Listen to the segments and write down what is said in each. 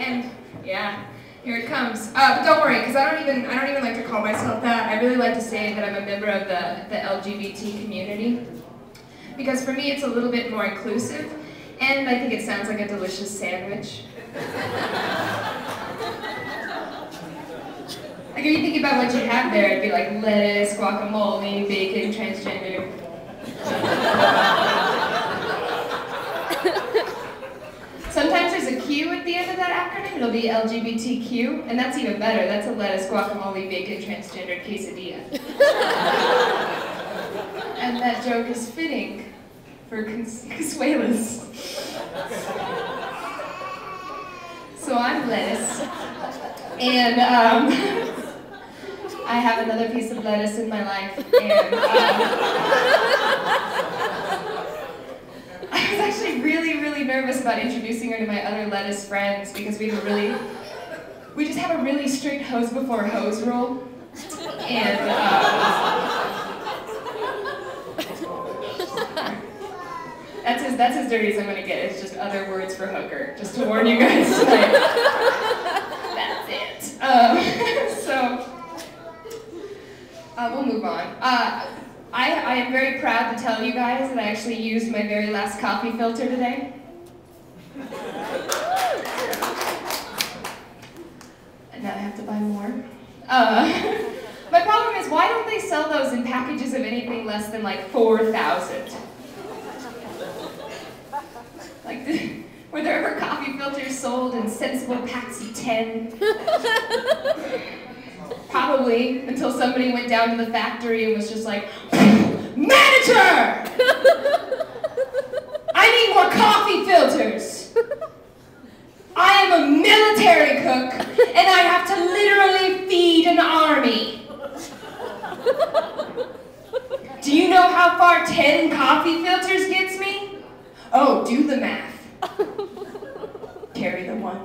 And yeah, here it comes. But don't worry, because I don't even like to call myself that. I really like to say that I'm a member of the LGBT community. Because for me, it's a little bit more inclusive, and I think it sounds like a delicious sandwich. Like if you think about what you have there, it'd be like lettuce, guacamole, bacon, transgender. Sometimes there's a Q at the end of that acronym. It'll be LGBTQ, and that's even better. That's a lettuce, guacamole, bacon, transgender quesadilla. And that joke is fitting for Cazuelas. So I'm lettuce, and I have another piece of lettuce in my life, and I was actually really nervous about introducing her to my other lettuce friends because we just have a really strict hose before hose rule, and that's as dirty as I'm gonna get. It's just other words for hooker, just to warn you guys tonight. That's it. We'll move on. I am very proud to tell you guys that I actually used my very last coffee filter today. And now I have to buy more. My problem is, why don't they sell those in packages of anything less than like 4,000? Like, were there ever coffee filters sold in sensible packs of 10? Probably, until somebody went down to the factory and was just like, Manager! I need more coffee filters! I am a military cook, and I have to literally feed an army. Do you know how far 10 coffee filters gets me? Oh, do the math. Carry the one.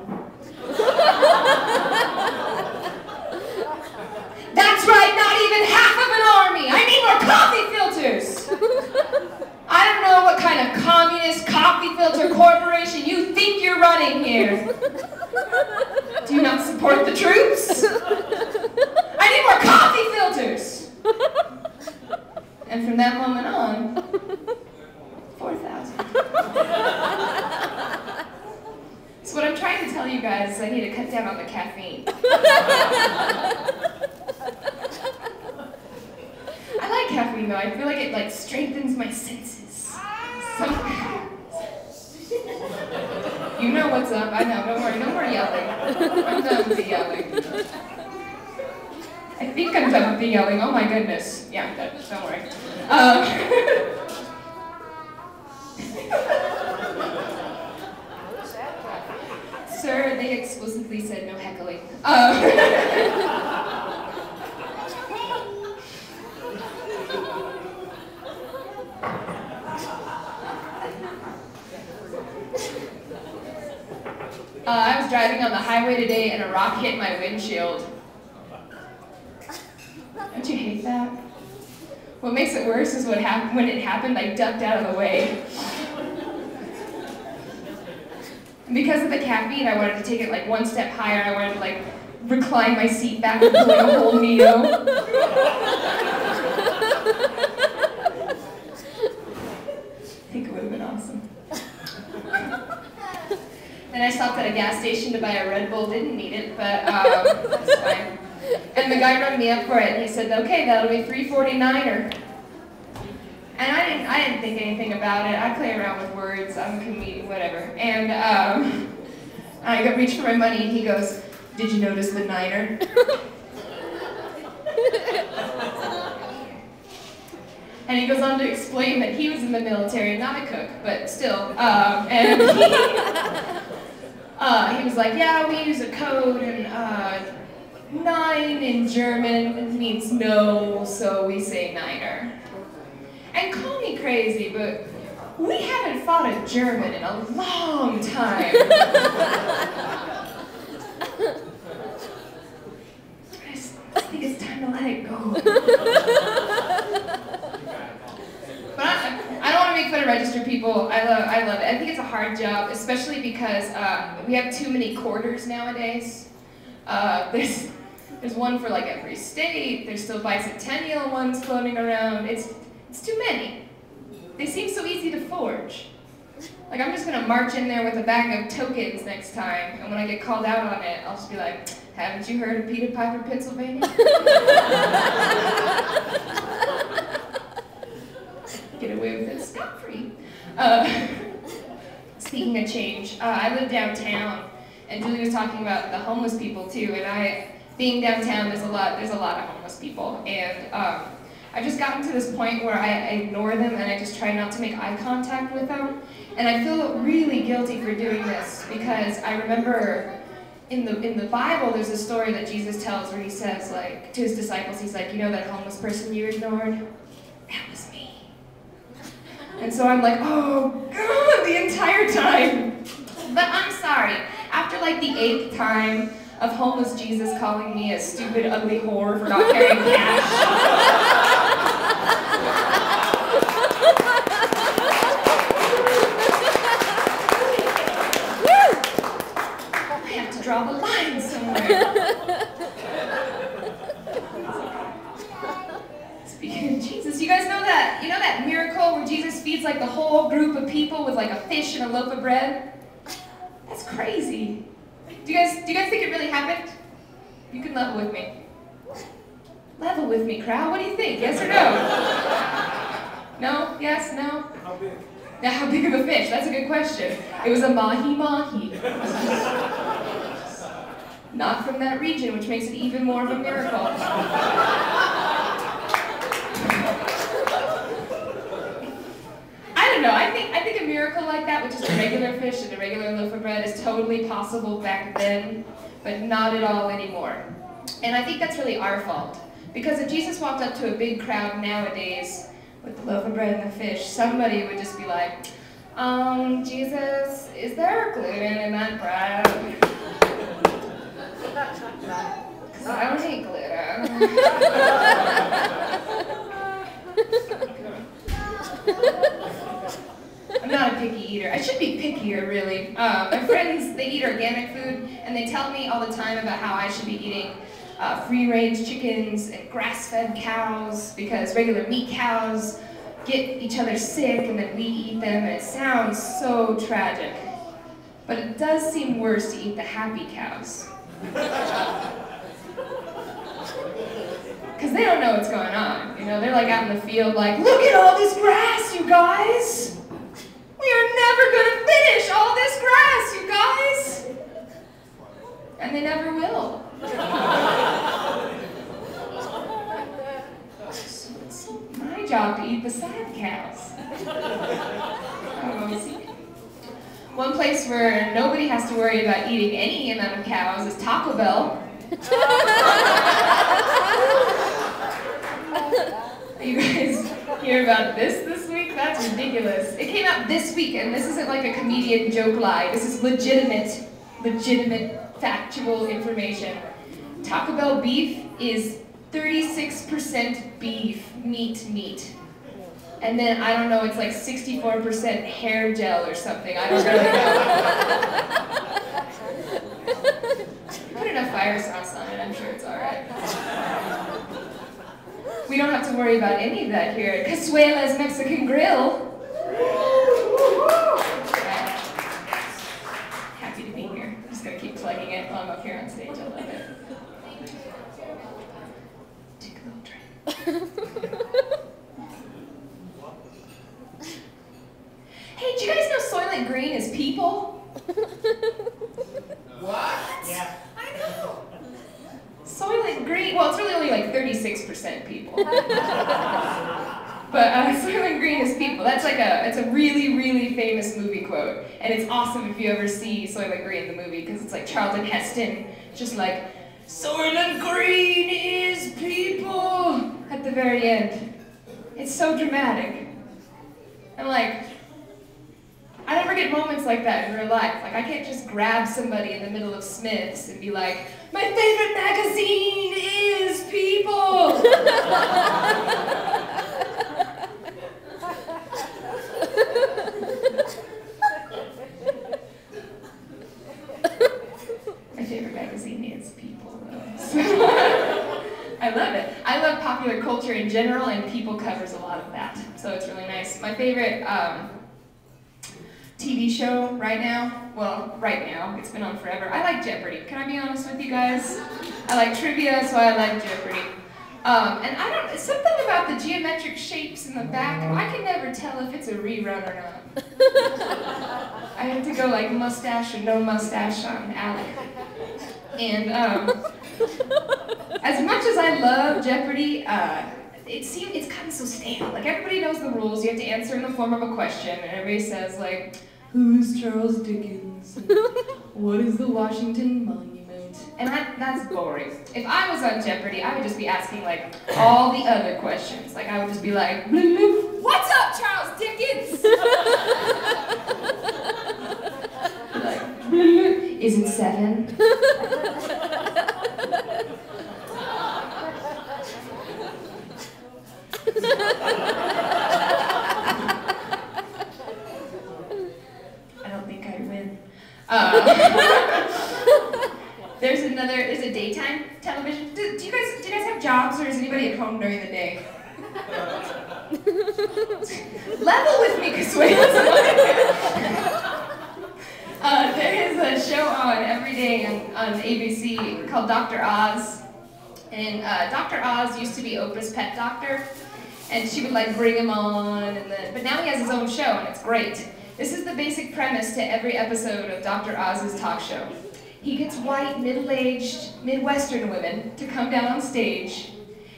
That's right, not even half of an army. I need more coffee filters. I don't know what kind of communist coffee filter corporation you think you're running here. Do you not support the troops? I need more coffee filters. And from that moment on, 4,000. So what I'm trying to tell you guys is I need to cut down on the caffeine. I like caffeine though. I feel like it strengthens my senses. You know what's up. I know. Don't worry. No more yelling. I'm done with the yelling. I think I'm done with the yelling. Oh my goodness. Yeah, I'm done. Don't worry. Sir, they explicitly said no heckling. I was driving on the highway today and a rock hit my windshield. Don't you hate that? What makes it worse is when it happened, I ducked out of the way. And because of the caffeine, I wanted to take it like one step higher. I wanted to like recline my seat back and play a whole Neo. I think it would have been awesome. Then I stopped at a gas station to buy a Red Bull. Didn't need it, but that's fine. And the guy rung me up for it, and he said, "Okay, that'll be $3.49er." And I didn't think anything about it. I play around with words. I'm a comedian, whatever. And I go reach for my money, and he goes, "Did you notice the niner?" And he goes on to explain that he was in the military, not a cook, but still. And he was like, "Yeah, we use a code, and 9 in German means no, so we say niner." And call me crazy, but we haven't fought a German in a long time. I just think it's time to let it go. But I don't want to make fun of registered people. people, I love it. I think it's a hard job, especially because we have too many quarters nowadays. There's one for like every state. There's still bicentennial ones floating around. It's too many. They seem so easy to forge. Like, I'm just gonna march in there with a bag of tokens next time, and when I get called out on it, I'll just be like, haven't you heard of Peter Piper, Pennsylvania? Get away with it scot-free. Speaking of change, I live downtown, and Julie was talking about the homeless people too, and being downtown, there's a lot of homeless people, and I've just gotten to this point where I ignore them and I just try not to make eye contact with them. And I feel really guilty for doing this because I remember in the Bible there's a story that Jesus tells where he says, like, to his disciples, he's like, you know that homeless person you ignored? That was me. And so I'm like, oh God, the entire time. But I'm sorry, after like the 8th time of homeless Jesus calling me a stupid, ugly whore for not carrying cash, draw the line somewhere. Speaking of Jesus, you guys know that miracle where Jesus feeds like the whole group of people with like a fish and a loaf of bread? That's crazy. Do you guys think it really happened? You can level with me. Level with me, crowd. What do you think? Yes or no? No? Yes? No? How big? Now, how big of a fish? That's a good question. It was a mahi-mahi. Not from that region, which makes it even more of a miracle. I don't know, I think a miracle like that with just a regular fish and a regular loaf of bread is totally possible back then, but not at all anymore. And I think that's really our fault. Because if Jesus walked up to a big crowd nowadays with the loaf of bread and the fish, somebody would just be like, Jesus, is there gluten in that bread? Because I don't eat gluten. I'm not a picky eater. I should be pickier, really. My friends, they eat organic food, and they tell me all the time about how I should be eating free-range chickens and grass-fed cows, because regular meat cows get each other sick, and then we eat them, and it sounds so tragic. But it does seem worse to eat the happy cows. Because they don't know what's going on, you know? They're like out in the field like, look at all this grass, you guys! We are never gonna finish all this grass, you guys! And they never will. So it's my job to eat the sad cows. One place where nobody has to worry about eating any amount of cows is Taco Bell. You guys hear about this week? That's ridiculous. It came out this week, and this isn't like a comedian joke lie. This is legitimate, factual information. Taco Bell beef is 36% beef, meat. And then, I don't know, it's like 64% hair gel or something. I don't really know. Put enough fire sauce on it, I'm sure it's alright. We don't have to worry about any of that here at Cazuela's Mexican Grill. Happy to be here. I'm just gonna keep plugging it while I'm up here on stage. I love it. Take a little drink. Hey, do you guys know Soylent Green is people? What? Yeah. I know. Soylent Green, well, it's really only like 36% people. But Soylent Green is people. That's like it's a really famous movie quote. And it's awesome if you ever see Soylent Green, the movie, because it's like Charlton Heston, just like, Soylent Green is people, at the very end. It's so dramatic. I'm like, I never get moments like that in real life. Like, I can't just grab somebody in the middle of Smith's and be like, my favorite magazine is People! favorite magazine is People, though. I love it. I love popular culture in general, and People covers a lot of that, so it's really nice. My favorite TV show right now, it's been on forever. I like Jeopardy. Can I be honest with you guys? I like trivia, so I like Jeopardy. And it's something about the geometric shapes in the back, I can never tell if it's a rerun or not. I have to go like mustache or no mustache on Alec. And as much as I love Jeopardy, it's gotten so stale. Like, everybody knows the rules. You have to answer in the form of a question, and everybody says, like, who's Charles Dickens? And what is the Washington Monument? And that's boring. If I was on Jeopardy, I would just be asking, like, all the other questions. Like, I would just be like, what's up, Charles Dickens? Like, is it 7? I don't think I'd win. There's a daytime television. Do you guys have jobs, or is anybody at home during the day? Level with me, Cazuela. There is a show on every day on ABC called Dr. Oz. And Dr. Oz used to be Oprah's pet doctor. And she would like bring him on, but now he has his own show, and it's great. This is the basic premise to every episode of Dr. Oz's talk show. He gets white, middle-aged, Midwestern women to come down on stage,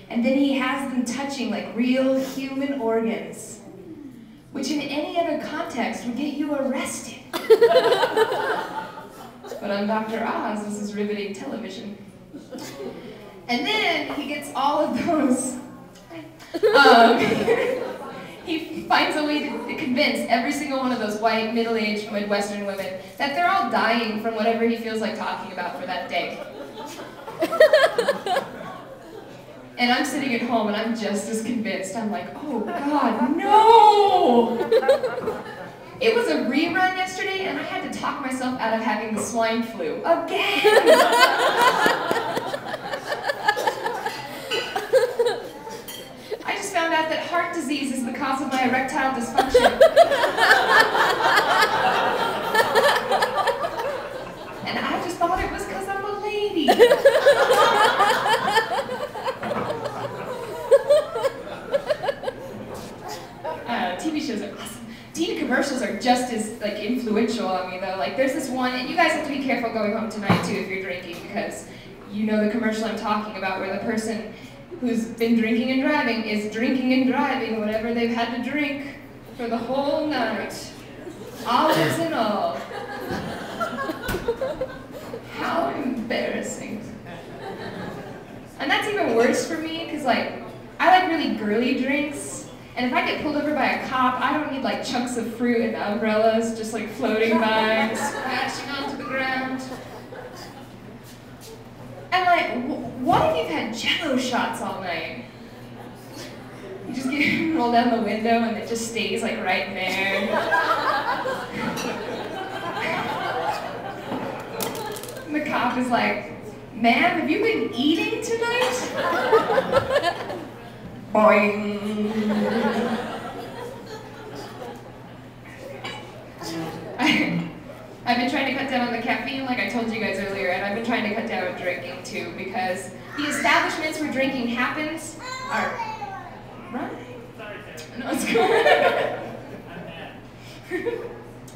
and then he has them touching like real human organs, which in any other context would get you arrested. But on Dr. Oz, this is riveting television. And then he gets all of those. He finds a way to convince every single one of those white, middle-aged, Midwestern women that they're all dying from whatever he feels like talking about for that day. And I'm sitting at home and I'm just as convinced. I'm like, oh God, no! It was a rerun yesterday, and I had to talk myself out of having the swine flu again. Found out that heart disease is the cause of my erectile dysfunction. And I just thought it was because I'm a lady. TV shows are awesome. TV commercials are just as like influential on me though. Like there's this one, and you guys have to be careful going home tonight too if you're drinking, because you know the commercial I'm talking about where the person who's been drinking and driving is drinking and driving whatever they've had to drink for the whole night. Olives and all. How embarrassing. And that's even worse for me, because like, I like really girly drinks, and if I get pulled over by a cop, I don't need like chunks of fruit and umbrellas just like floating by and splashing onto the ground. And like, what if you've had Jello shots all night? You just get roll down the window and it just stays like right there. And the cop is like, ma'am, have you been eating tonight? Boing. I've been trying to cut down on the caffeine, like I told you guys earlier, and I've been trying to cut down on drinking too, because the establishments where drinking happens are... Right? No, it's cool.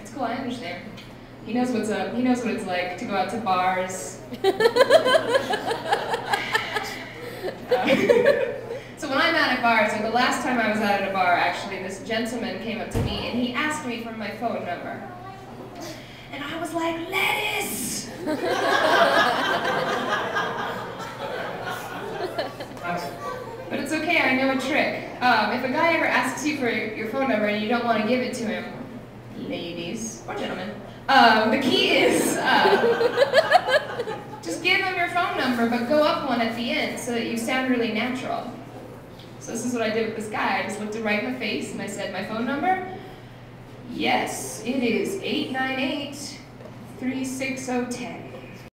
It's cool, I understand. He knows what's up. He knows what it's like to go out to bars. So when I'm out at bars, like the last time I was out at a bar, actually, this gentleman came up to me and he asked me for my phone number. And I was like, lettuce! But it's okay, I know a trick. If a guy ever asks you for your phone number and you don't want to give it to him, ladies, or gentlemen, the key is just give him your phone number, but go up one at the end so that you sound really natural. So this is what I did with this guy. I just looked him right in the face and I said, my phone number? Yes, it is 898-36010.